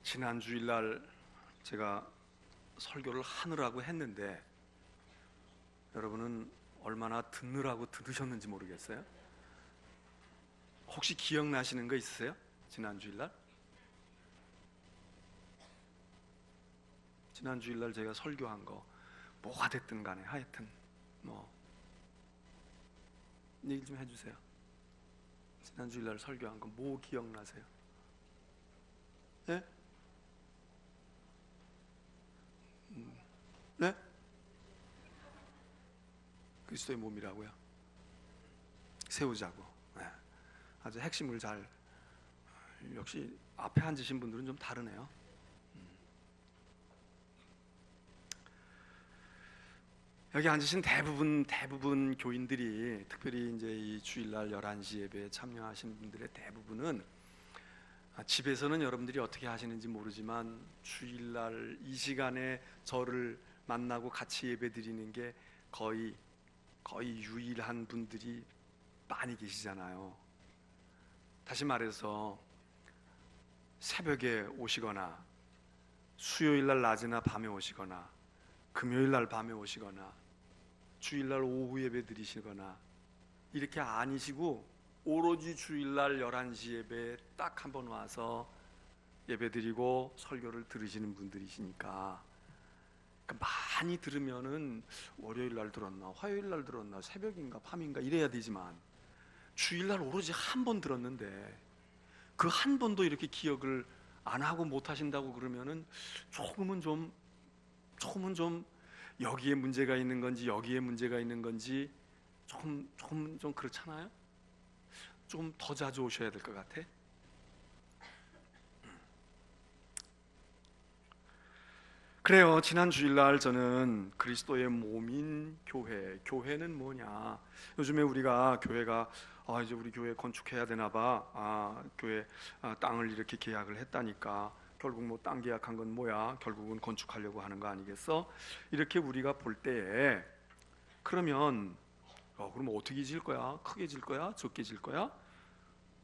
지난 주일날 제가 설교를 하느라고 했는데 여러분은 얼마나 듣느라고 들으셨는지 모르겠어요. 혹시 기억나시는 거 있으세요? 지난 주일날? 지난 주일날 제가 설교한 거 뭐가 됐든 간에 하여튼 얘기 좀 해주세요. 지난 주일날 설교한 거 뭐 기억나세요? 네? 네? 그리스도의 몸이라고요? 세우자고. 네. 아주 핵심을 잘, 역시 앞에 앉으신 분들은 좀 다르네요. 여기 앉으신 대부분 교인들이, 특별히 이제 이 주일날 11시 예배에 참여하신 분들의 대부분은 집에서는 여러분들이 어떻게 하시는지 모르지만 주일날 이 시간에 저를 만나고 같이 예배 드리는 게 거의 유일한 분들이 많이 계시잖아요. 다시 말해서 새벽에 오시거나 수요일날 낮이나 밤에 오시거나 금요일날 밤에 오시거나 주일날 오후 예배 드리시거나 이렇게 아니시고 오로지 주일날 11시 예배에 딱 한 번 와서 예배 드리고 설교를 들으시는 분들이시니까 많이 들으면은 월요일날 들었나 화요일날 들었나 새벽인가 밤인가 이래야 되지만 주일날 오로지 한 번 들었는데 그 한 번도 이렇게 기억을 안 하고 못 하신다고 그러면은 조금은 좀 여기에 문제가 있는 건지 여기에 문제가 있는 건지 조금 좀 그렇잖아요. 좀 더 자주 오셔야 될 것 같아. 그래요. 지난 주일날 저는 그리스도의 몸인 교회는 뭐냐? 요즘에 우리가 교회가 이제 우리 교회 건축해야 되나 봐. 교회 땅을 이렇게 계약을 했다니까 결국 뭐 땅 계약한 건 뭐야? 결국은 건축하려고 하는 거 아니겠어? 이렇게 우리가 볼 때에 그러면 그럼 어떻게 질 거야? 크게 질 거야? 적게 질 거야?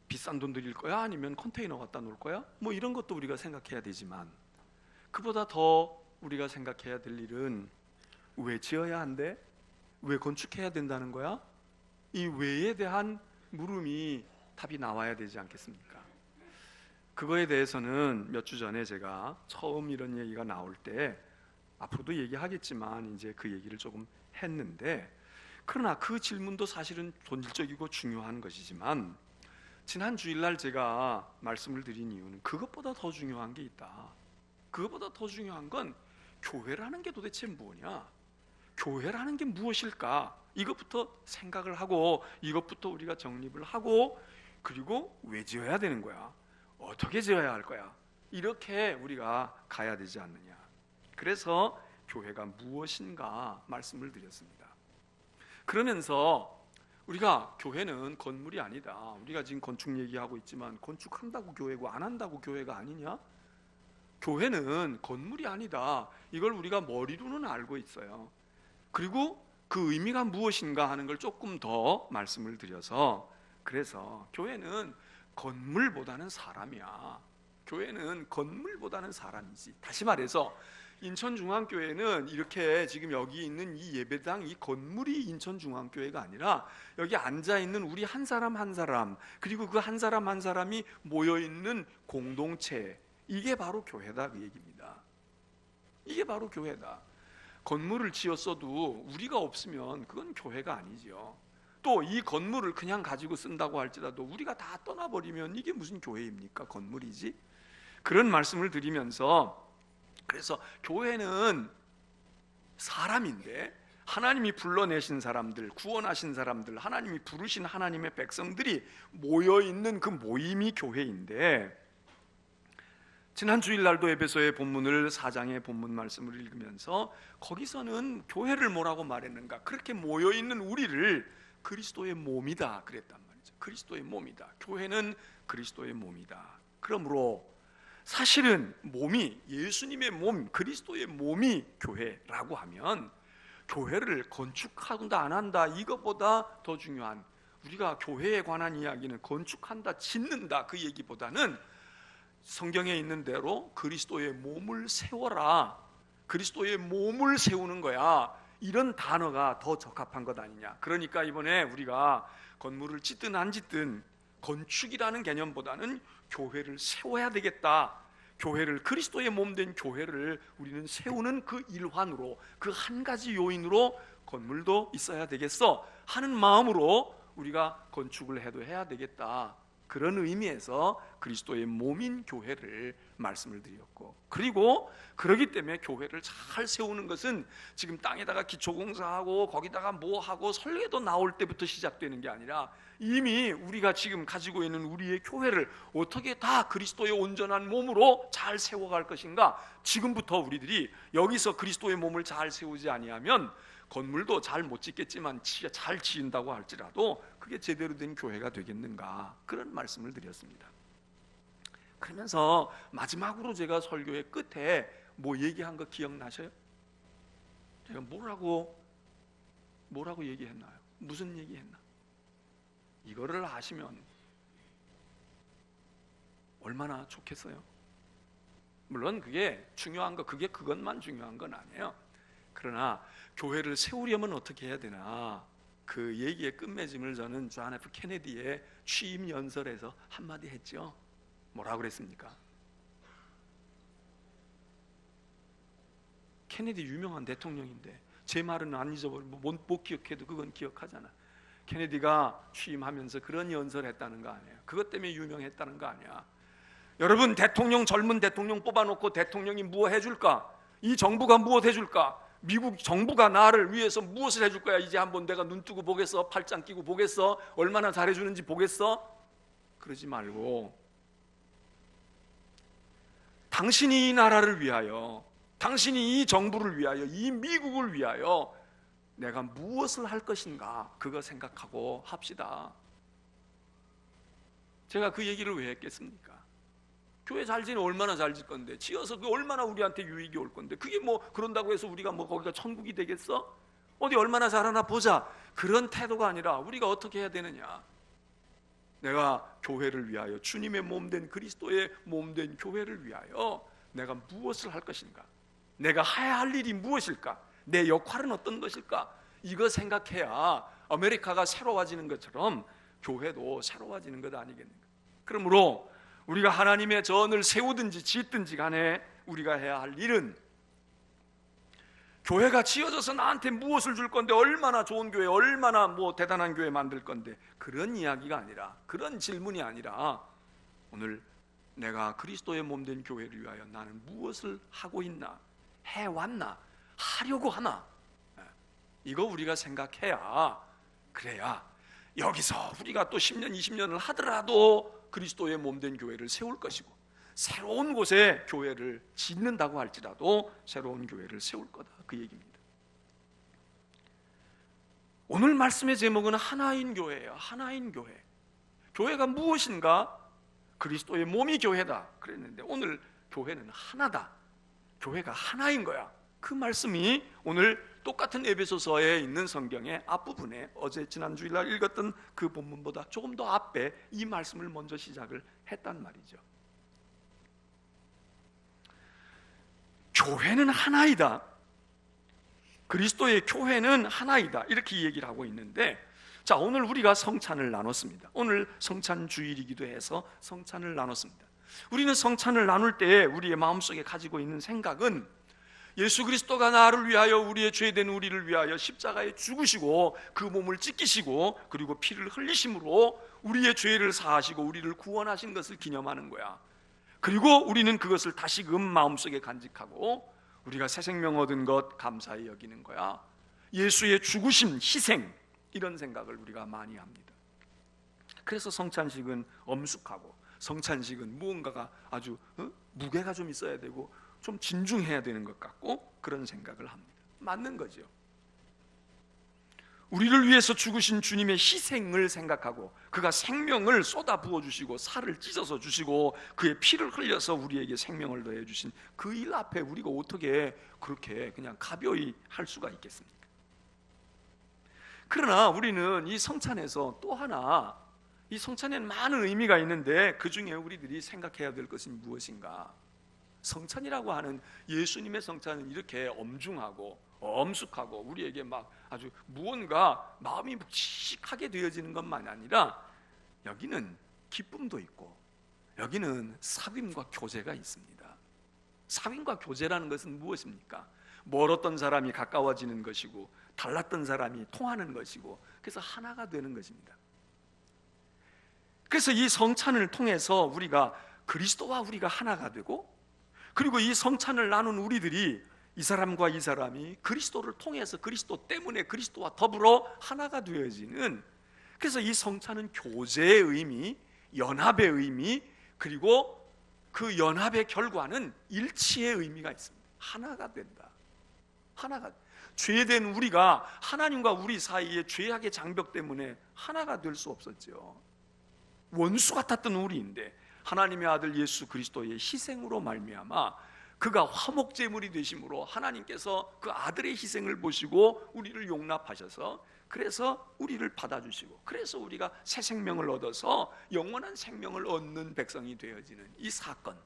비싼 돈 들일 거야? 아니면 컨테이너 갖다 놓을 거야? 뭐 이런 것도 우리가 생각해야 되지만 그보다 더 우리가 생각해야 될 일은 왜 지어야 한대? 왜 건축해야 된다는 거야? 이 왜에 대한 물음이 답이 나와야 되지 않겠습니까? 그거에 대해서는 몇 주 전에 제가 처음 이런 얘기가 나올 때 앞으로도 얘기하겠지만 이제 그 얘기를 조금 했는데 그러나 그 질문도 사실은 본질적이고 중요한 것이지만 지난 주일날 제가 말씀을 드린 이유는 그것보다 더 중요한 게 있다. 그것보다 더 중요한 건 교회라는 게 도대체 뭐냐? 교회라는 게 무엇일까? 이것부터 생각을 하고 이것부터 우리가 정립을 하고 그리고 왜 지어야 되는 거야? 어떻게 지어야 할 거야? 이렇게 우리가 가야 되지 않느냐? 그래서 교회가 무엇인가 말씀을 드렸습니다. 그러면서 우리가 교회는 건물이 아니다. 우리가 지금 건축 얘기하고 있지만 건축한다고 교회고 안 한다고 교회가 아니냐? 교회는 건물이 아니다. 이걸 우리가 머리로는 알고 있어요. 그리고 그 의미가 무엇인가 하는 걸 조금 더 말씀을 드려서 그래서 교회는 건물보다는 사람이야. 교회는 건물보다는 사람이지. 다시 말해서 인천중앙교회는 이렇게 지금 여기 있는 이 예배당 이 건물이 인천중앙교회가 아니라 여기 앉아있는 우리 한 사람 한 사람 그리고 그 한 사람 한 사람이 모여있는 공동체 이게 바로 교회다 그 얘기입니다. 이게 바로 교회다. 건물을 지었어도 우리가 없으면 그건 교회가 아니죠. 또 이 건물을 그냥 가지고 쓴다고 할지라도 우리가 다 떠나버리면 이게 무슨 교회입니까? 건물이지. 그런 말씀을 드리면서 그래서 교회는 사람인데 하나님이 불러내신 사람들, 구원하신 사람들, 하나님이 부르신 하나님의 백성들이 모여있는 그 모임이 교회인데 지난 주일날도 에베소의 본문을 4장의 본문 말씀을 읽으면서 거기서는 교회를 뭐라고 말했는가? 그렇게 모여있는 우리를 그리스도의 몸이다 그랬단 말이죠. 그리스도의 몸이다. 교회는 그리스도의 몸이다. 그러므로 사실은 몸이 예수님의 몸, 그리스도의 몸이 교회라고 하면 교회를 건축한다 안 한다 이것보다 더 중요한 우리가 교회에 관한 이야기는 건축한다 짓는다 그 얘기보다는 성경에 있는 대로 그리스도의 몸을 세워라. 그리스도의 몸을 세우는 거야. 이런 단어가 더 적합한 것 아니냐. 그러니까 이번에 우리가 건물을 짓든 안 짓든 건축이라는 개념보다는 교회를 세워야 되겠다. 교회를, 그리스도의 몸 된 교회를 우리는 세우는 그 일환으로, 그 한 가지 요인으로 건물도 있어야 되겠어 하는 마음으로 우리가 건축을 해야 되겠다. 그런 의미에서 그리스도의 몸인 교회를 말씀을 드렸고, 그리고 그러기 때문에 교회를 잘 세우는 것은 지금 땅에다가 기초공사하고 거기다가 뭐하고 설계도 나올 때부터 시작되는 게 아니라 이미 우리가 지금 가지고 있는 우리의 교회를 어떻게 다 그리스도의 온전한 몸으로 잘 세워갈 것인가. 지금부터 우리들이 여기서 그리스도의 몸을 잘 세우지 아니하면 건물도 잘 못 짓겠지만 잘 지은다고 할지라도 그게 제대로 된 교회가 되겠는가, 그런 말씀을 드렸습니다. 그러면서 마지막으로 제가 설교의 끝에 뭐 얘기한 거 기억나셔요? 제가 뭐라고 얘기했나요? 무슨 얘기했나? 이거를 아시면 얼마나 좋겠어요. 물론 그게 중요한 거, 그것만 중요한 건 아니에요. 그러나 교회를 세우려면 어떻게 해야 되나, 그 얘기의 끝맺음을 저는 존 F 케네디의 취임 연설에서 한마디 했죠. 뭐라고 그랬습니까? 케네디 유명한 대통령인데 제 말은 안 잊어버리고 못 기억해도 그건 기억하잖아. 케네디가 취임하면서 그런 연설했다는 거 아니에요? 그것 때문에 유명했다는 거 아니야? 여러분, 젊은 대통령 뽑아놓고 대통령이 무엇 해줄까? 이 정부가 무엇 해줄까? 미국 정부가 나를 위해서 무엇을 해줄 거야? 이제 한번 내가 눈 뜨고 보겠어? 팔짱 끼고 보겠어? 얼마나 잘해주는지 보겠어? 그러지 말고 당신이 이 나라를 위하여, 당신이 이 정부를 위하여, 이 미국을 위하여 내가 무엇을 할 것인가, 그거 생각하고 합시다. 제가 그 얘기를 왜 했겠습니까? 교회 잘 지으면 얼마나 잘 질 건데, 지어서 그 얼마나 우리한테 유익이 올 건데, 그게 뭐 그런다고 해서 우리가 뭐 거기가 천국이 되겠어? 어디 얼마나 잘하나 보자, 그런 태도가 아니라 우리가 어떻게 해야 되느냐, 내가 교회를 위하여, 주님의 몸된 그리스도의 몸된 교회를 위하여 내가 무엇을 할 것인가, 내가 해야 할 일이 무엇일까, 내 역할은 어떤 것일까, 이거 생각해야 아메리카가 새로워지는 것처럼 교회도 새로워지는 것 아니겠는가. 그러므로 우리가 하나님의 전을 세우든지 짓든지 간에 우리가 해야 할 일은, 교회가 지어져서 나한테 무엇을 줄 건데, 얼마나 좋은 교회, 얼마나 뭐 대단한 교회 만들 건데, 그런 이야기가 아니라, 그런 질문이 아니라, 오늘 내가 그리스도의 몸된 교회를 위하여 나는 무엇을 하고 있나, 해왔나, 하려고 하나, 이거 우리가 생각해야, 그래야 여기서 우리가 또 10년 20년을 하더라도 그리스도의 몸된 교회를 세울 것이고, 새로운 곳에 교회를 짓는다고 할지라도 새로운 교회를 세울 거다, 그 얘기입니다. 오늘 말씀의 제목은 하나인 교회예요. 하나인 교회. 교회가 무엇인가? 그리스도의 몸이 교회다 그랬는데, 오늘 교회는 하나다. 교회가 하나인 거야. 그 말씀이 오늘 똑같은 에베소서에 있는 성경의 앞부분에, 어제 지난 주일날 읽었던 그 본문보다 조금 더 앞에 이 말씀을 먼저 시작을 했단 말이죠. 교회는 하나이다, 그리스도의 교회는 하나이다, 이렇게 얘기를 하고 있는데, 자, 오늘 우리가 성찬을 나눴습니다. 오늘 성찬 주일이기도 해서 성찬을 나눴습니다. 우리는 성찬을 나눌 때 우리의 마음속에 가지고 있는 생각은, 예수 그리스도가 나를 위하여, 우리의 죄된 우리를 위하여 십자가에 죽으시고 그 몸을 찢기시고 그리고 피를 흘리심으로 우리의 죄를 사하시고 우리를 구원하신 것을 기념하는 거야. 그리고 우리는 그것을 다시금 마음속에 간직하고 우리가 새 생명 얻은 것 감사히 여기는 거야. 예수의 죽으심, 희생, 이런 생각을 우리가 많이 합니다. 그래서 성찬식은 엄숙하고, 성찬식은 무언가가 아주 무게가 좀 있어야 되고 좀 진중해야 되는 것 같고, 그런 생각을 합니다. 맞는 거죠. 우리를 위해서 죽으신 주님의 희생을 생각하고, 그가 생명을 쏟아 부어주시고 살을 찢어서 주시고 그의 피를 흘려서 우리에게 생명을 더해 주신 그 일 앞에 우리가 어떻게 그렇게 그냥 가벼이 할 수가 있겠습니까? 그러나 우리는 이 성찬에서 또 하나 이 성찬에는 많은 의미가 있는데 그 중에 우리들이 생각해야 될 것은 무엇인가? 성찬이라고 하는 예수님의 성찬은 이렇게 엄중하고 엄숙하고 우리에게 막 아주 무언가 마음이 묵직하게 되어지는 것만 아니라 여기는 기쁨도 있고 여기는 사귐과 교제가 있습니다. 사귐과 교제라는 것은 무엇입니까? 멀었던 사람이 가까워지는 것이고 달랐던 사람이 통하는 것이고 그래서 하나가 되는 것입니다. 그래서 이 성찬을 통해서 우리가 그리스도와 우리가 하나가 되고 그리고 이 성찬을 나눈 우리들이 이 사람과 이 사람이 그리스도를 통해서 그리스도 때문에 그리스도와 더불어 하나가 되어지는, 그래서 이 성찬은 교제의 의미, 연합의 의미, 그리고 그 연합의 결과는 일치의 의미가 있습니다. 하나가 된다. 하나가, 죄된 우리가 하나님과 우리 사이의 죄악의 장벽 때문에 하나가 될 수 없었죠. 원수 같았던 우리인데 하나님의 아들 예수 그리스도의 희생으로 말미암아 그가 화목제물이 되심으로 하나님께서 그 아들의 희생을 보시고 우리를 용납하셔서 그래서 우리를 받아주시고 그래서 우리가 새 생명을 얻어서 영원한 생명을 얻는 백성이 되어지는 이 사건,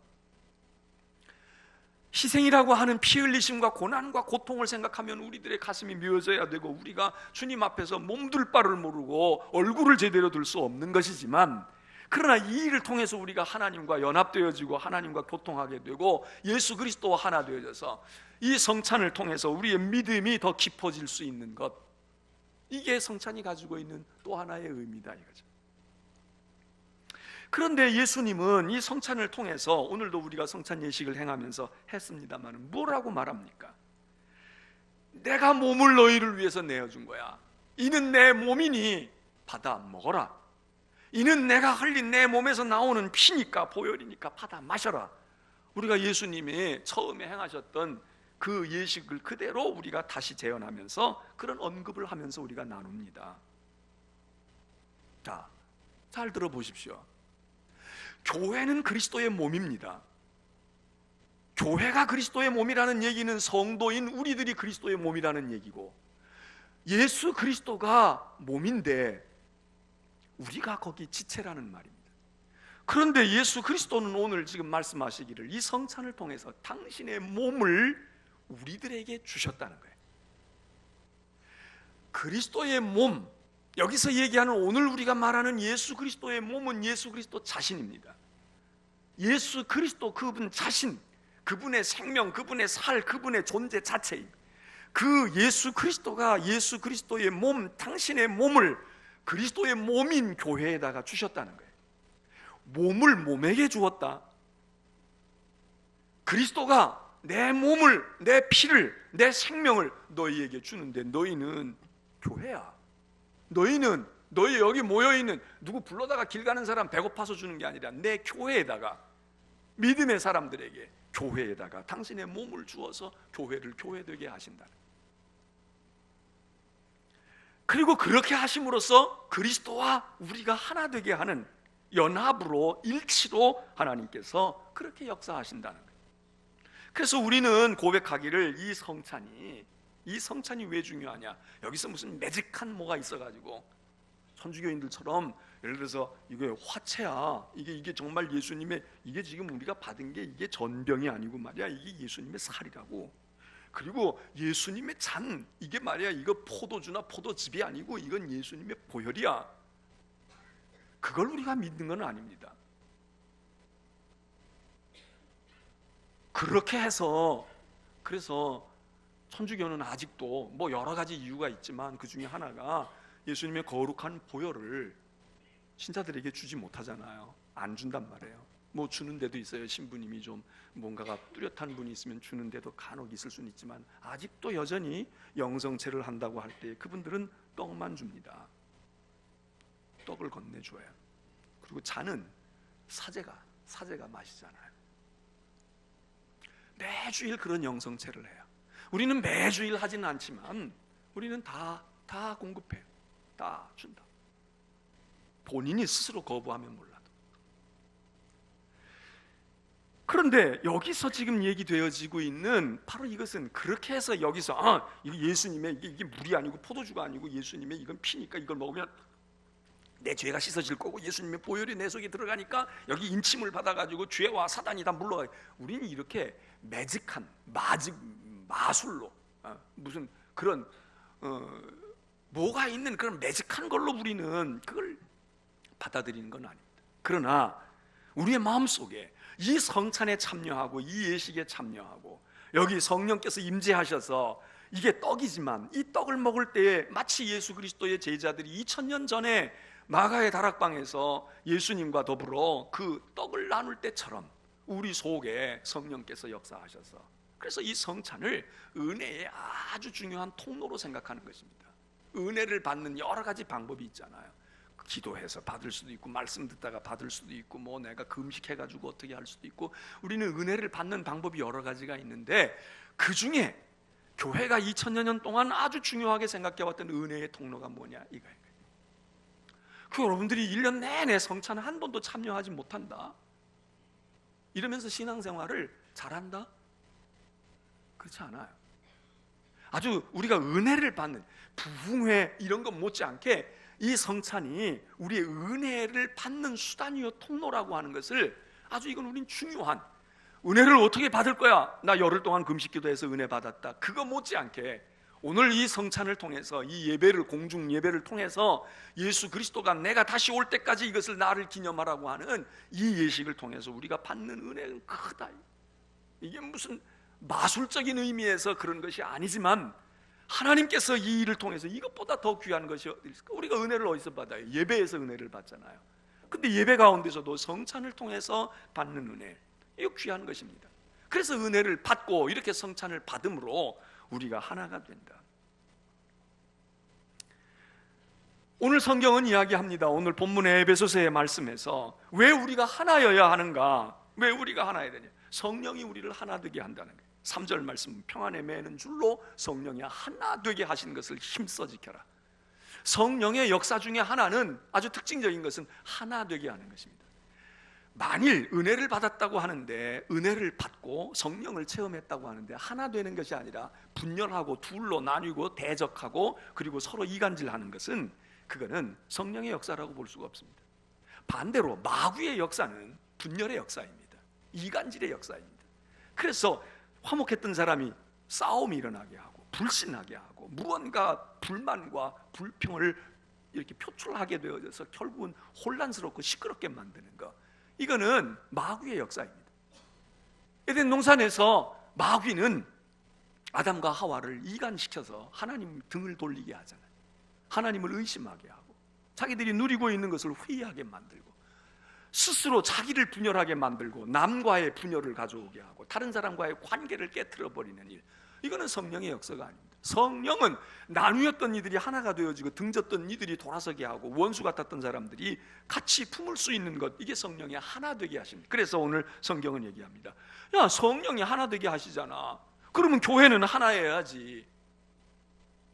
희생이라고 하는 피 흘리심과 고난과 고통을 생각하면 우리들의 가슴이 미어져야 되고 우리가 주님 앞에서 몸둘 바를 모르고 얼굴을 제대로 들 수 없는 것이지만, 그러나 이 일을 통해서 우리가 하나님과 연합되어지고 하나님과 교통하게 되고 예수 그리스도와 하나 되어져서 이 성찬을 통해서 우리의 믿음이 더 깊어질 수 있는 것, 이게 성찬이 가지고 있는 또 하나의 의미다 이거죠. 그런데 예수님은 이 성찬을 통해서 오늘도 우리가 성찬 예식을 행하면서 했습니다만 뭐라고 말합니까? 내가 몸을 너희를 위해서 내어준 거야. 이는 내 몸이니 받아 먹어라. 이는 내가 흘린 내 몸에서 나오는 피니까 보혈이니까 받아 마셔라. 우리가 예수님이 처음에 행하셨던 그 예식을 그대로 우리가 다시 재현하면서 그런 언급을 하면서 우리가 나눕니다. 자, 잘 들어보십시오. 교회는 그리스도의 몸입니다. 교회가 그리스도의 몸이라는 얘기는 성도인 우리들이 그리스도의 몸이라는 얘기고, 예수 그리스도가 몸인데 우리가 거기 지체라는 말입니다. 그런데 예수 그리스도는 오늘 지금 말씀하시기를 이 성찬을 통해서 당신의 몸을 우리들에게 주셨다는 거예요. 그리스도의 몸, 여기서 얘기하는 오늘 우리가 말하는 예수 그리스도의 몸은 예수 그리스도 자신입니다. 예수 그리스도 그분 자신, 그분의 생명, 그분의 살, 그분의 존재 자체입니다. 그 예수 그리스도가 예수 그리스도의 몸, 당신의 몸을 그리스도의 몸인 교회에다가 주셨다는 거예요. 몸을 몸에게 주었다. 그리스도가 내 몸을, 내 피를, 내 생명을 너희에게 주는데 너희는 교회야. 너희는 너희 여기 모여있는 누구 불러다가 길 가는 사람 배고파서 주는 게 아니라 내 교회에다가, 믿음의 사람들에게 교회에다가 당신의 몸을 주어서 교회를 교회되게 하신다. 그리고 그렇게 하심으로써 그리스도와 우리가 하나 되게 하는 연합으로, 일치로 하나님께서 그렇게 역사하신다는 거예요. 그래서 우리는 고백하기를 이 성찬이 왜 중요하냐? 여기서 무슨 매직한 뭐가 있어가지고 천주교인들처럼 예를 들어서 이게 화채야, 이게 정말 예수님의, 이게 지금 우리가 받은 게 이게 전병이 아니고 말이야, 이게 예수님의 살이라고. 그리고 예수님의 잔, 이게 말이야, 이거 포도주나 포도즙이 아니고 이건 예수님의 보혈이야. 그걸 우리가 믿는 건 아닙니다. 그렇게 해서, 그래서 천주교는 아직도 뭐 여러 가지 이유가 있지만 그 중에 하나가 예수님의 거룩한 보혈을 신자들에게 주지 못하잖아요. 안 준단 말이에요. 뭐 주는 데도 있어요. 신부님이 좀 뭔가가 뚜렷한 분이 있으면 주는 데도 간혹 있을 수는 있지만 아직도 여전히 영성체를 한다고 할 때 그분들은 떡만 줍니다. 떡을 건네줘요. 그리고 잔은 사제가 마시잖아요. 매주일 그런 영성체를 해요. 우리는 매주일 하지는 않지만 우리는 다 공급해요. 다 준다. 본인이 스스로 거부하면 몰라도. 그런데 여기서 지금 얘기되어지고 있는 바로 이것은, 그렇게 해서 여기서 이게 예수님의 이게 물이 아니고 포도주가 아니고 예수님의 이건 피니까 이걸 먹으면 내 죄가 씻어질 거고 예수님의 보혈이 내 속에 들어가니까 여기 인침을 받아가지고 죄와 사단이 다 물러가. 우리는 이렇게 매직한 마술로 무슨 그런 뭐가 있는 그런 매직한 걸로 우리는 그걸 받아들이는 건 아닙니다. 그러나 우리의 마음속에 이 성찬에 참여하고 이 예식에 참여하고 여기 성령께서 임재하셔서 이게 떡이지만 이 떡을 먹을 때에 마치 예수 그리스도의 제자들이 2000년 전에 마가의 다락방에서 예수님과 더불어 그 떡을 나눌 때처럼 우리 속에 성령께서 역사하셔서, 그래서 이 성찬을 은혜의 아주 중요한 통로로 생각하는 것입니다. 은혜를 받는 여러 가지 방법이 있잖아요. 기도해서 받을 수도 있고, 말씀 듣다가 받을 수도 있고, 뭐 내가 금식해가지고 어떻게 할 수도 있고, 우리는 은혜를 받는 방법이 여러 가지가 있는데 그 중에 교회가 2000여 년 동안 아주 중요하게 생각해왔던 은혜의 통로가 뭐냐 이거예요. 그 여러분들이 1년 내내 성찬에 한 번도 참여하지 못한다 이러면서 신앙생활을 잘한다? 그렇지 않아요. 아주 우리가 은혜를 받는 부흥회 이런 것 못지않게 이 성찬이 우리의 은혜를 받는 수단이요 통로라고 하는 것을, 아주 이건 우린 중요한, 은혜를 어떻게 받을 거야? 나 열흘 동안 금식기도해서 은혜 받았다, 그거 못지않게 오늘 이 성찬을 통해서, 이 예배를, 공중 예배를 통해서 예수 그리스도가 내가 다시 올 때까지 이것을 나를 기념하라고 하는 이 예식을 통해서 우리가 받는 은혜는 크다. 이게 무슨 마술적인 의미에서 그런 것이 아니지만 하나님께서 이 일을 통해서 이것보다 더 귀한 것이 어디 있을까? 우리가 은혜를 어디서 받아요? 예배에서 은혜를 받잖아요. 근데 예배 가운데서도 성찬을 통해서 받는 은혜, 이거 귀한 것입니다. 그래서 은혜를 받고 이렇게 성찬을 받음으로 우리가 하나가 된다. 오늘 성경은 이야기합니다. 오늘 본문의 에베소서의 말씀에서 왜 우리가 하나여야 하는가? 왜 우리가 하나여야 되냐? 성령이 우리를 하나 되게 한다는 거예요. 3절 말씀, 평안에 매는 줄로 성령이 하나 되게 하시는 것을 힘써 지켜라. 성령의 역사 중에 하나는, 아주 특징적인 것은 하나 되게 하는 것입니다. 만일 은혜를 받았다고 하는데, 은혜를 받고 성령을 체험했다고 하는데 하나 되는 것이 아니라 분열하고 둘로 나뉘고 대적하고 그리고 서로 이간질하는 것은, 그거는 성령의 역사라고 볼 수가 없습니다. 반대로 마귀의 역사는 분열의 역사입니다. 이간질의 역사입니다. 그래서 화목했던 사람이 싸움이 일어나게 하고 불신하게 하고 무언가 불만과 불평을 이렇게 표출하게 되어져서 결국은 혼란스럽고 시끄럽게 만드는 것, 이거는 마귀의 역사입니다. 에덴 동산에서 마귀는 아담과 하와를 이간시켜서 하나님 등을 돌리게 하잖아요. 하나님을 의심하게 하고 자기들이 누리고 있는 것을 회의하게 만들고 스스로 자기를 분열하게 만들고 남과의 분열을 가져오게 하고 다른 사람과의 관계를 깨트려버리는 일, 이거는 성령의 역사가 아닙니다. 성령은 나누었던 이들이 하나가 되어지고 등졌던 이들이 돌아서게 하고 원수 같았던 사람들이 같이 품을 수 있는 것, 이게 성령의 하나 되게 하십니다. 그래서 오늘 성경은 얘기합니다. 야, 성령이 하나 되게 하시잖아. 그러면 교회는 하나여야지.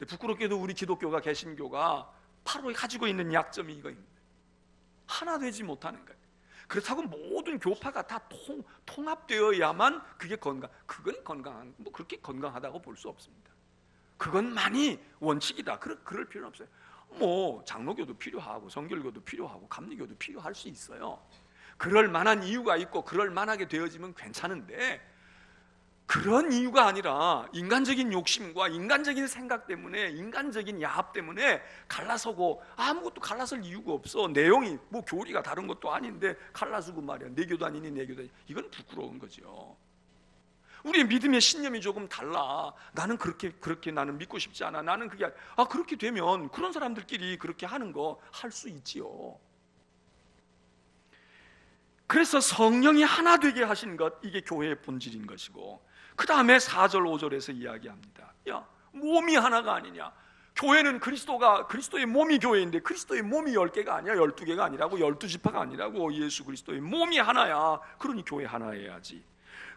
부끄럽게도 우리 기독교가, 개신교가 바로 가지고 있는 약점이 이거입니다. 하나 되지 못하는 거예요. 그렇다고 모든 교파가 다 통합되어야만 그게 그건 건강한, 뭐 그렇게 건강하다고 볼 수 없습니다. 그건 많이 원칙이다. 그럴 필요는 없어요. 뭐 장로교도 필요하고 성결교도 필요하고 감리교도 필요할 수 있어요. 그럴 만한 이유가 있고 그럴 만하게 되어지면 괜찮은데, 그런 이유가 아니라 인간적인 욕심과 인간적인 생각 때문에, 인간적인 야합 때문에 갈라서고, 아무것도 갈라설 이유가 없어. 내용이 뭐 교리가 다른 것도 아닌데 갈라서고 말이야. 내 교도 아니니 내 교도 아니니. 이건 부끄러운 거죠. 우리의 믿음의 신념이 조금 달라. 나는 그렇게 나는 믿고 싶지 않아. 나는 그게 그렇게 되면 그런 사람들끼리 그렇게 하는 거 할 수 있지요. 그래서 성령이 하나 되게 하신 것, 이게 교회의 본질인 것이고, 그 다음에 4절 5절에서 이야기합니다. 야, 몸이 하나가 아니냐. 교회는 그리스도의 몸이 교회인데 그리스도의 몸이 10개가 아니야, 12개가 아니라고, 12지파가 아니라고. 예수 그리스도의 몸이 하나야. 그러니 교회 하나 해야지.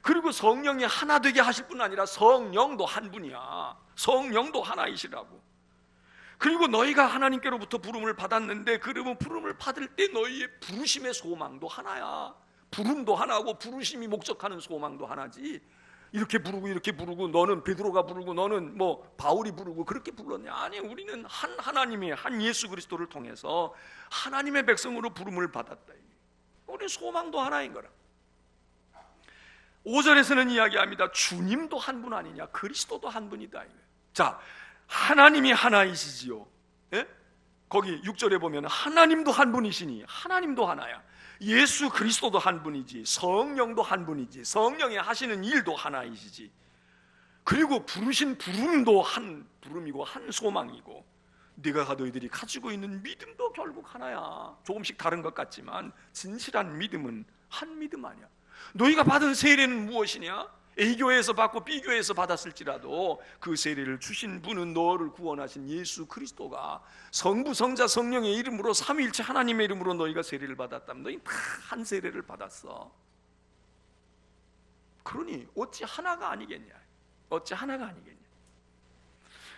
그리고 성령이 하나 되게 하실 뿐 아니라 성령도 한 분이야. 성령도 하나이시라고. 그리고 너희가 하나님께로부터 부름을 받았는데, 그러면 부름을 받을 때 너희의 부르심의 소망도 하나야. 부름도 하나고 부르심이 목적하는 소망도 하나지. 이렇게 부르고 이렇게 부르고 너는 베드로가 부르고 너는 뭐 바울이 부르고 그렇게 불렀냐? 아니, 우리는 한 하나님이 한 예수 그리스도를 통해서 하나님의 백성으로 부름을 받았다. 우리 소망도 하나인 거라. 5절에서는 이야기합니다. 주님도 한 분 아니냐? 그리스도도 한 분이다. 자, 하나님이 하나이시지요. 예? 거기 6절에 보면 하나님도 한 분이시니 하나님도 하나야. 예수 그리스도도 한 분이지, 성령도 한 분이지, 성령이 하시는 일도 하나이시지. 그리고 부르신 부름도 한 부름이고 한 소망이고, 네가 너희들이 가지고 있는 믿음도 결국 하나야. 조금씩 다른 것 같지만 진실한 믿음은 한 믿음 아니야. 너희가 받은 세례는 무엇이냐? A교회에서 받고 B교회에서 받았을지라도 그 세례를 주신 분은 너를 구원하신 예수 그리스도가 성부, 성자, 성령의 이름으로 삼위일체 하나님의 이름으로 너희가 세례를 받았다면 너희 다 한 세례를 받았어. 그러니 어찌 하나가 아니겠냐? 어찌 하나가 아니겠냐?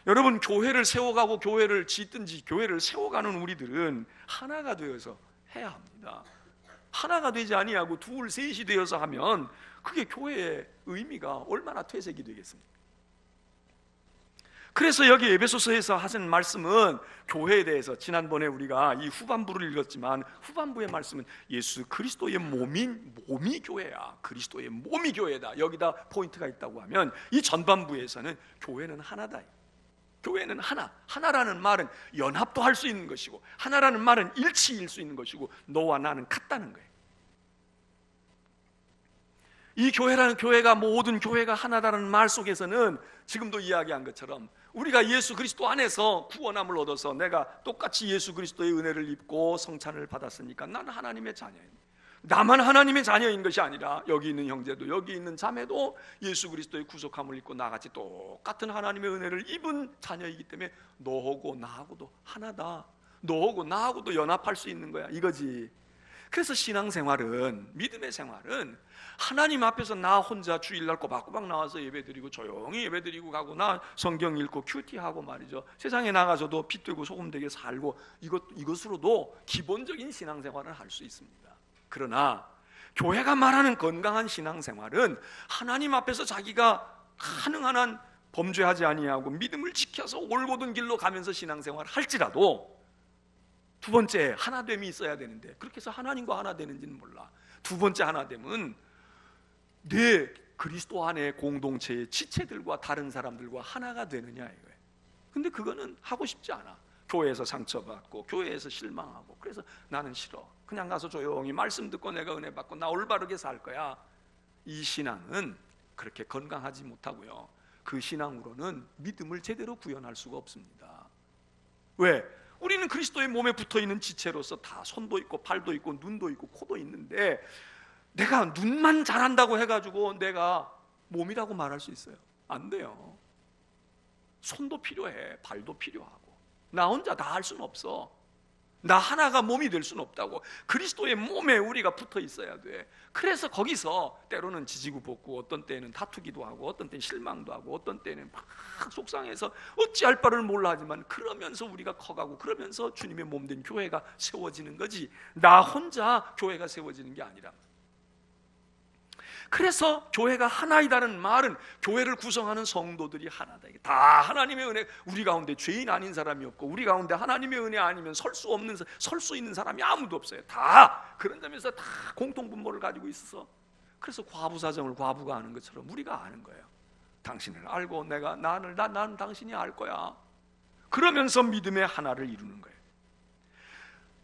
여러분, 교회를 세워가고 교회를 짓든지 교회를 세워가는 우리들은 하나가 되어서 해야 합니다. 하나가 되지 아니하고 둘, 셋이 되어서 하면 그게 교회의 의미가 얼마나 퇴색이 되겠습니까? 그래서 여기 에베소서에서 하신 말씀은 교회에 대해서, 지난번에 우리가 이 후반부를 읽었지만 후반부의 말씀은 예수 그리스도의 몸이 교회야. 그리스도의 몸이 교회다. 여기다 포인트가 있다고 하면 이 전반부에서는 교회는 하나다. 교회는 하나라는 말은 연합도 할 수 있는 것이고, 하나라는 말은 일치일 수 있는 것이고, 너와 나는 같다는 거예요. 이 교회라는, 교회가 모든 교회가 하나라는 말 속에서는 지금도 이야기한 것처럼 우리가 예수 그리스도 안에서 구원함을 얻어서 내가 똑같이 예수 그리스도의 은혜를 입고 성찬을 받았으니까 나는 하나님의 자녀입니다. 나만 하나님의 자녀인 것이 아니라 여기 있는 형제도, 여기 있는 자매도 예수 그리스도의 구속함을 입고 나같이 똑같은 하나님의 은혜를 입은 자녀이기 때문에 너하고 나하고도 하나다. 너하고 나하고도 연합할 수 있는 거야, 이거지. 그래서 신앙생활은, 믿음의 생활은 하나님 앞에서 나 혼자 주일날 꼬박꼬박 나와서 예배드리고 조용히 예배드리고 가고, 나 성경 읽고 큐티하고 말이죠, 세상에 나가서도 피 되고 소금 되게 살고, 이것으로도 기본적인 신앙생활을 할 수 있습니다. 그러나 교회가 말하는 건강한 신앙생활은 하나님 앞에서 자기가 가능한 한 범죄하지 아니하고 믿음을 지켜서 올곧은 길로 가면서 신앙생활을 할지라도 두 번째 하나됨이 있어야 되는데, 그렇게 해서 하나님과 하나 되는지는 몰라. 두 번째 하나됨은 내 그리스도 안의 공동체의 지체들과 다른 사람들과 하나가 되느냐 이거예요. 근데 그거는 하고 싶지 않아. 교회에서 상처받고 교회에서 실망하고, 그래서 나는 싫어. 그냥 가서 조용히 말씀 듣고 내가 은혜 받고 나 올바르게 살 거야. 이 신앙은 그렇게 건강하지 못하고요, 그 신앙으로는 믿음을 제대로 구현할 수가 없습니다. 왜? 우리는 그리스도의 몸에 붙어있는 지체로서 다 손도 있고 팔도 있고 눈도 있고 코도 있는데, 내가 눈만 잘한다고 해가지고 내가 몸이라고 말할 수 있어요? 안 돼요. 손도 필요해, 발도 필요하고. 나 혼자 다 할 수는 없어. 나 하나가 몸이 될 수는 없다고. 그리스도의 몸에 우리가 붙어 있어야 돼. 그래서 거기서 때로는 지지고 볶고, 어떤 때는 다투기도 하고, 어떤 때는 실망도 하고, 어떤 때는 막 속상해서 어찌할 바를 몰라 하지만, 그러면서 우리가 커가고, 그러면서 주님의 몸된 교회가 세워지는 거지, 나 혼자 교회가 세워지는 게 아니라. 그래서 교회가 하나이다는 말은 교회를 구성하는 성도들이 하나다. 이게 다 하나님의 은혜. 우리 가운데 죄인 아닌 사람이 없고, 우리 가운데 하나님의 은혜 아니면 설 수 있는 사람이 아무도 없어요. 다 그런 점에서 다 공통분모를 가지고 있어서, 그래서 과부 사정을 과부가 아는 것처럼 우리가 아는 거예요. 당신을 알고 나는 당신이 알 거야. 그러면서 믿음의 하나를 이루는 거예요.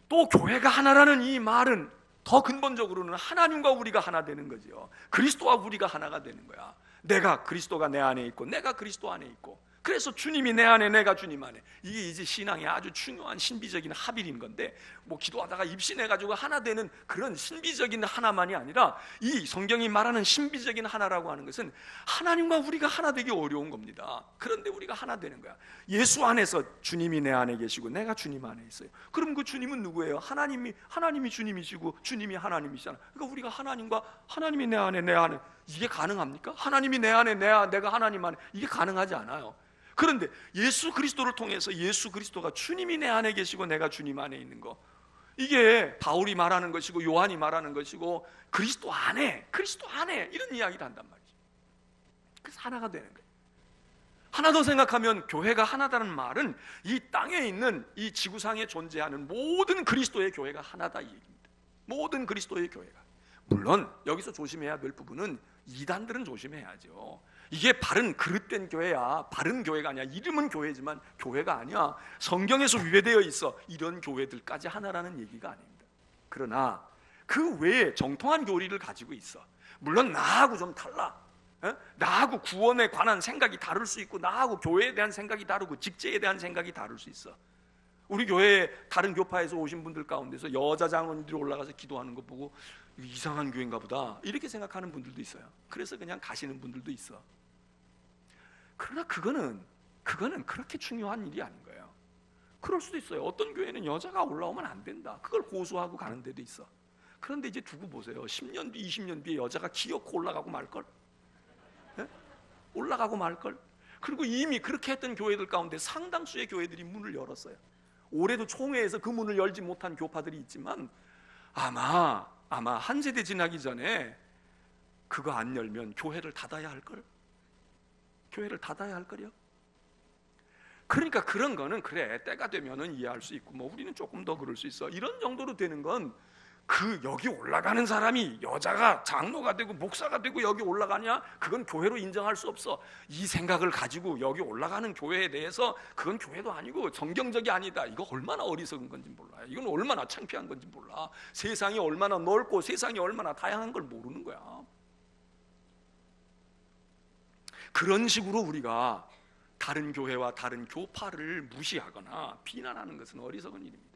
또 교회가 하나라는 이 말은 더 근본적으로는 하나님과 우리가 하나 되는 거죠. 그리스도와 우리가 하나가 되는 거야. 내가, 그리스도가 내 안에 있고 내가 그리스도 안에 있고, 그래서 주님이 내 안에 내가 주님 안에. 이게 이제 신앙의 아주 중요한 신비적인 합일인 건데, 뭐 기도하다가 입신해가지고 하나 되는 그런 신비적인 하나만이 아니라, 이 성경이 말하는 신비적인 하나라고 하는 것은 하나님과 우리가 하나 되기 어려운 겁니다. 그런데 우리가 하나 되는 거야. 예수 안에서 주님이 내 안에 계시고 내가 주님 안에 있어요. 그럼 그 주님은 누구예요? 하나님이 주님이시고 주님이 하나님이시잖아. 그러니까 우리가 하나님이 내 안에 이게 가능합니까? 하나님이 내 안에 내가 하나님 안에, 이게 가능하지 않아요. 그런데 예수 그리스도를 통해서 예수 그리스도가 주님이 내 안에 계시고 내가 주님 안에 있는 거, 이게 바울이 말하는 것이고 요한이 말하는 것이고, 그리스도 안에 이런 이야기를 한단 말이죠. 그래서 하나가 되는 거예요. 하나 더 생각하면 교회가 하나다는 말은 이 땅에 있는 이 지구상에 존재하는 모든 그리스도의 교회가 하나다 이 얘기입니다. 모든 그리스도의 교회가. 물론 여기서 조심해야 될 부분은 이단들은 조심해야죠. 이게 바른 그릇된 교회야. 바른 교회가 아니야. 이름은 교회지만 교회가 아니야. 성경에서 위배되어 있어. 이런 교회들까지 하나라는 얘기가 아닙니다. 그러나 그 외에 정통한 교리를 가지고 있어. 물론 나하고 좀 달라. 나하고 구원에 관한 생각이 다를 수 있고, 나하고 교회에 대한 생각이 다르고, 직제에 대한 생각이 다를 수 있어. 우리 교회에 다른 교파에서 오신 분들 가운데서 여자 장로님들이 올라가서 기도하는 거 보고 이상한 교회인가 보다 이렇게 생각하는 분들도 있어요. 그래서 그냥 가시는 분들도 있어. 그러나 그거는 그렇게 중요한 일이 아닌 거예요. 그럴 수도 있어요. 어떤 교회는 여자가 올라오면 안 된다, 그걸 고수하고 가는 데도 있어. 그런데 이제 두고 보세요. 10년 뒤 20년 뒤에 여자가 기어코 올라가고 말걸? 올라가고 말걸? 그리고 이미 그렇게 했던 교회들 가운데 상당수의 교회들이 문을 열었어요. 올해도 총회에서 그 문을 열지 못한 교파들이 있지만 아마 한 세대 지나기 전에 그거 안 열면 교회를 닫아야 할걸? 교회를 닫아야 할걸요? 그러니까 그런 거는 그래, 때가 되면은 이해할 수 있고, 뭐 우리는 조금 더 그럴 수 있어, 이런 정도로 되는 건, 그 여기 올라가는 사람이 여자가 장로가 되고 목사가 되고 여기 올라가냐? 그건 교회로 인정할 수 없어. 이 생각을 가지고 여기 올라가는 교회에 대해서 그건 교회도 아니고 정경적이 아니다, 이거 얼마나 어리석은 건지 몰라요. 이건 얼마나 창피한 건지 몰라. 세상이 얼마나 넓고 세상이 얼마나 다양한 걸 모르는 거야. 그런 식으로 우리가 다른 교회와 다른 교파를 무시하거나 비난하는 것은 어리석은 일입니다.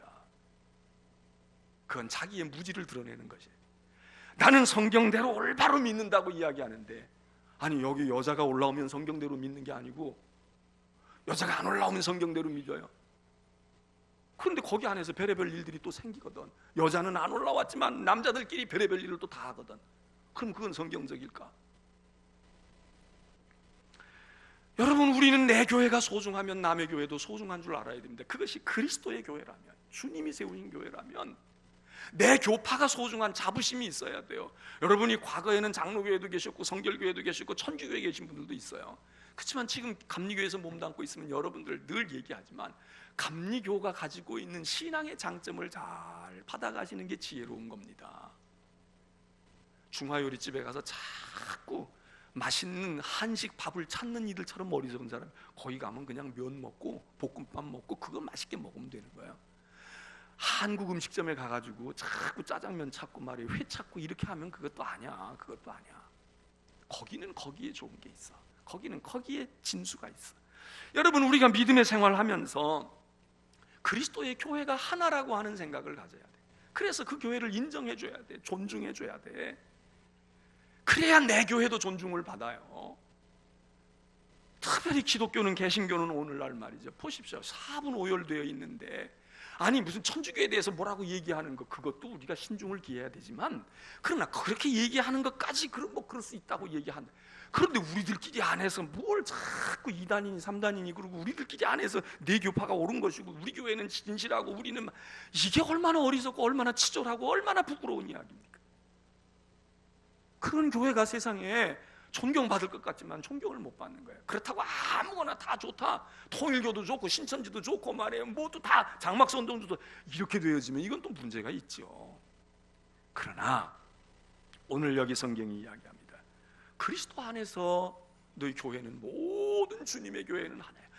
그건 자기의 무지를 드러내는 것이에요. 나는 성경대로 올바로 믿는다고 이야기하는데, 아니 여기 여자가 올라오면 성경대로 믿는 게 아니고 여자가 안 올라오면 성경대로 믿어요. 그런데 거기 안에서 별의별 일들이 또 생기거든. 여자는 안 올라왔지만 남자들끼리 별의별 일을 또 다 하거든. 그럼 그건 성경적일까? 여러분, 우리는 내 교회가 소중하면 남의 교회도 소중한 줄 알아야 됩니다. 그것이 그리스도의 교회라면, 주님이 세우신 교회라면 내 교파가 소중한 자부심이 있어야 돼요. 여러분이 과거에는 장로교회도 계셨고 성결교회도 계셨고 천주교회에 계신 분들도 있어요. 그렇지만 지금 감리교회에서 몸담고 있으면 여러분들 늘 얘기하지만 감리교가 가지고 있는 신앙의 장점을 잘 받아가시는 게 지혜로운 겁니다. 중화요리집에 가서 자꾸 맛있는 한식 밥을 찾는 이들처럼 어리석은 사람, 거기 가면 그냥 면 먹고 볶음밥 먹고 그거 맛있게 먹으면 되는 거예요. 한국 음식점에 가가지고 자꾸 짜장면 찾고 말이에요, 회 찾고 이렇게 하면 그것도 아니야. 그것도 아니야. 거기는 거기에 좋은 게 있어. 거기는 거기에 진수가 있어. 여러분, 우리가 믿음의 생활을 하면서 그리스도의 교회가 하나라고 하는 생각을 가져야 돼. 그래서 그 교회를 인정해 줘야 돼. 존중해 줘야 돼. 그래야 내 교회도 존중을 받아요. 특별히 기독교는, 개신교는 오늘날 말이죠, 보십시오. 사분오열되어 있는데, 아니 무슨 천주교에 대해서 뭐라고 얘기하는 거, 그것도 우리가 신중을 기해야 되지만, 그러나 그렇게 얘기하는 것까지 그럴 수 있다고 얘기한다. 그런데 우리들끼리 안에서 뭘 자꾸 2단이니 3단이니 그러고 우리들끼리 안에서 내 교파가 옳은 것이고 우리 교회는 진실하고 우리는, 이게 얼마나 어리석고 얼마나 치졸하고 얼마나 부끄러운 이야기입니까? 그런 교회가 세상에 존경받을 것 같지만 존경을 못 받는 거예요. 그렇다고 아무거나 다 좋다, 통일교도 좋고 신천지도 좋고 말이에요, 모두 다 장막선동도 좋고 이렇게 되어지면 이건 또 문제가 있죠. 그러나 오늘 여기 성경이 이야기합니다. 그리스도 안에서 너희 교회는, 모든 주님의 교회는 하나예요.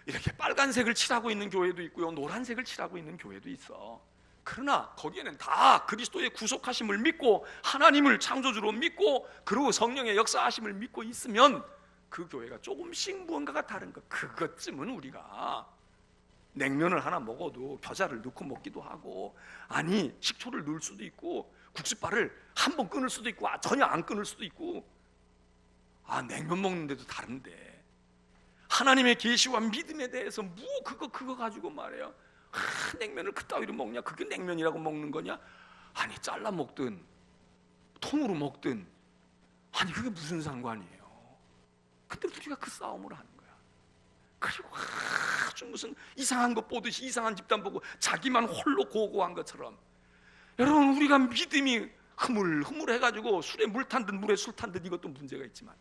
이렇게 빨간색을 칠하고 있는 교회도 있고요, 노란색을 칠하고 있는 교회도 있어. 그러나 거기에는 다 그리스도의 구속하심을 믿고 하나님을 창조주로 믿고 그리고 성령의 역사하심을 믿고 있으면 그 교회가 조금씩 무언가가 다른 것, 그것쯤은 우리가 냉면을 하나 먹어도 겨자를 넣고 먹기도 하고, 아니 식초를 넣을 수도 있고 국수발을 한 번 끊을 수도 있고 전혀 안 끊을 수도 있고, 냉면 먹는데도 다른데 하나님의 계시와 믿음에 대해서 그거 가지고 말해요, 냉면을 그따위로 먹냐? 그게 냉면이라고 먹는 거냐? 아니 잘라 먹든 통으로 먹든, 아니 그게 무슨 상관이에요? 근데 우리가 그 싸움을 하는 거야. 그리고 아주 무슨 이상한 것 보듯이 이상한 집단 보고 자기만 홀로 고고한 것처럼. 여러분, 우리가 믿음이 흐물흐물해가지고 술에 물 탄 듯 물에 술 탄 듯 이것도 문제가 있지만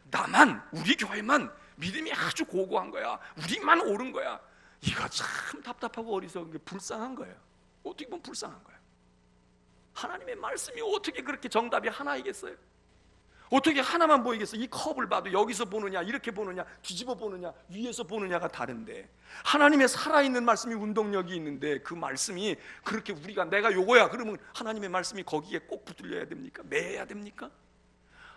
나만, 우리 교회만 믿음이 아주 고고한 거야. 우리만 옳은 거야. 이거 참 답답하고 어리석은 게 불쌍한 거예요. 어떻게 보면 불쌍한 거예요. 하나님의 말씀이 어떻게 그렇게 정답이 하나이겠어요? 어떻게 하나만 보이겠어? 이 컵을 봐도 여기서 보느냐, 이렇게 보느냐, 뒤집어 보느냐, 위에서 보느냐가 다른데, 하나님의 살아있는 말씀이 운동력이 있는데 그 말씀이 그렇게 우리가 내가 요거야 그러면 하나님의 말씀이 거기에 꼭 붙들려야 됩니까? 매야 됩니까?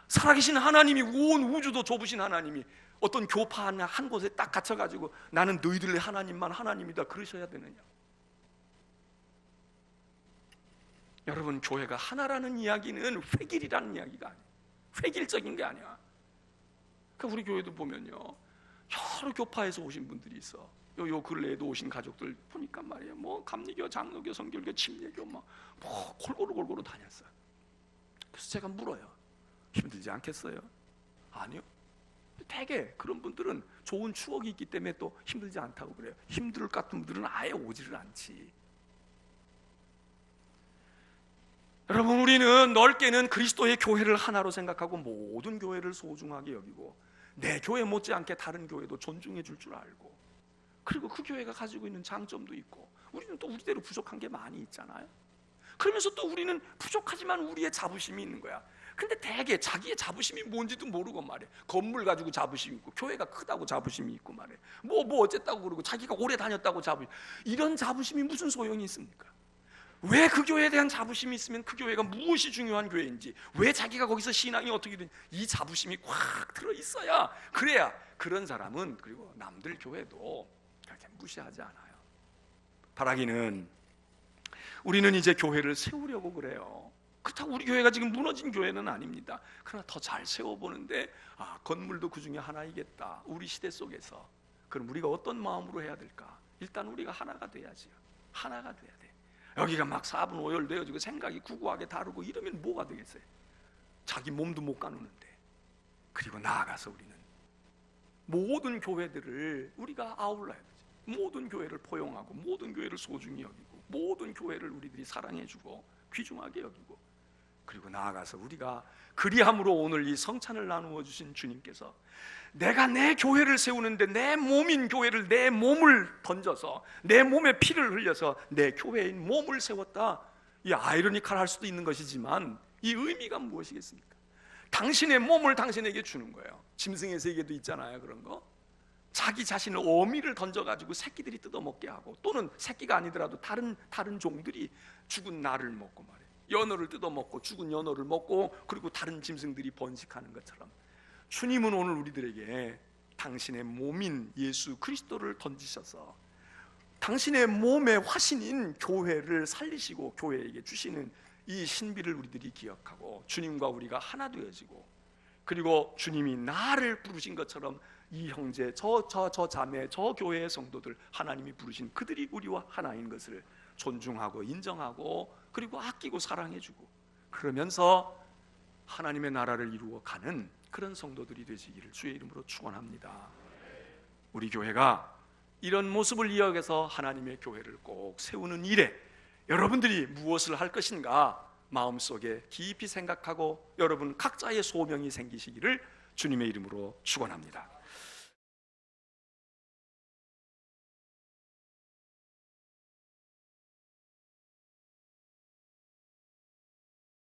살아계신 하나님이, 온 우주도 좁으신 하나님이 어떤 교파 한 곳에 딱 갇혀가지고 나는 너희들의 하나님만 하나님이다 그러셔야 되느냐? 여러분, 교회가 하나라는 이야기는 획일이라는 이야기가 아니에요. 획일적인 게 아니야. 그러니까 우리 교회도 보면요, 여러 교파에서 오신 분들이 있어. 요 근래에도 오신 가족들 보니까 말이에요, 뭐 감리교, 장로교, 성결교, 침례교 뭐 골고루 다녔어요. 그래서 제가 물어요. 힘들지 않겠어요? 아니요. 되게 그런 분들은 좋은 추억이 있기 때문에 또 힘들지 않다고 그래요. 힘들 것 같은 분들은 아예 오지를 않지. 여러분, 우리는 넓게는 그리스도의 교회를 하나로 생각하고 모든 교회를 소중하게 여기고 내 교회 못지않게 다른 교회도 존중해 줄 줄 알고, 그리고 그 교회가 가지고 있는 장점도 있고, 우리는 또 우리대로 부족한 게 많이 있잖아요. 그러면서 또 우리는 부족하지만 우리의 자부심이 있는 거야. 근데 대개 자기의 자부심이 뭔지도 모르고 말이야. 건물 가지고 자부심이 있고, 교회가 크다고 자부심이 있고 말이야. 뭐 어쨌다고 그러고, 자기가 오래 다녔다고 자부심. 이런 자부심이 무슨 소용이 있습니까? 왜 그 교회에 대한 자부심이 있으면 그 교회가 무엇이 중요한 교회인지, 왜 자기가 거기서 신앙이 어떻게 되는지 이 자부심이 꽉 들어있어야, 그래야 그런 사람은 그리고 남들 교회도 그렇게 무시하지 않아요. 바라기는 우리는 이제 교회를 세우려고 그래요. 그렇다고 우리 교회가 지금 무너진 교회는 아닙니다. 그러나 더 잘 세워보는데, 건물도 그 중에 하나이겠다. 우리 시대 속에서. 그럼 우리가 어떤 마음으로 해야 될까? 일단 우리가 하나가 돼야지요. 하나가 돼야 돼. 여기가 막 사분오열되어지고 생각이 구구하게 다르고 이러면 뭐가 되겠어요? 자기 몸도 못 가누는데. 그리고 나아가서 우리는 모든 교회들을 우리가 아울러야 되죠. 모든 교회를 포용하고, 모든 교회를 소중히 여기고, 모든 교회를 우리들이 사랑해주고 귀중하게 여기고, 그리고 나아가서 우리가 그리함으로 오늘 이 성찬을 나누어 주신 주님께서 내가 내 교회를 세우는데 내 몸인 교회를, 내 몸을 던져서 내 몸에 피를 흘려서 내 교회인 몸을 세웠다. 이 아이러니컬할 수도 있는 것이지만 이 의미가 무엇이겠습니까? 당신의 몸을 당신에게 주는 거예요. 짐승의 세계도 있잖아요, 그런 거. 자기 자신을, 어미를 던져가지고 새끼들이 뜯어먹게 하고, 또는 새끼가 아니더라도 다른 종들이 죽은 나를 먹고 말이에요. 연어를 뜯어먹고 죽은 연어를 먹고, 그리고 다른 짐승들이 번식하는 것처럼 주님은 오늘 우리들에게 당신의 몸인 예수 그리스도를 던지셔서 당신의 몸의 화신인 교회를 살리시고 교회에게 주시는 이 신비를 우리들이 기억하고, 주님과 우리가 하나 되어지고, 그리고 주님이 나를 부르신 것처럼 이 형제, 저 자매, 저 교회의 성도들, 하나님이 부르신 그들이 우리와 하나인 것을 존중하고 인정하고, 그리고 아끼고 사랑해주고, 그러면서 하나님의 나라를 이루어가는 그런 성도들이 되시기를 주의 이름으로 축원합니다. 우리 교회가 이런 모습을 이어가서 하나님의 교회를 꼭 세우는 일에 여러분들이 무엇을 할 것인가 마음속에 깊이 생각하고 여러분 각자의 소명이 생기시기를 주님의 이름으로 축원합니다.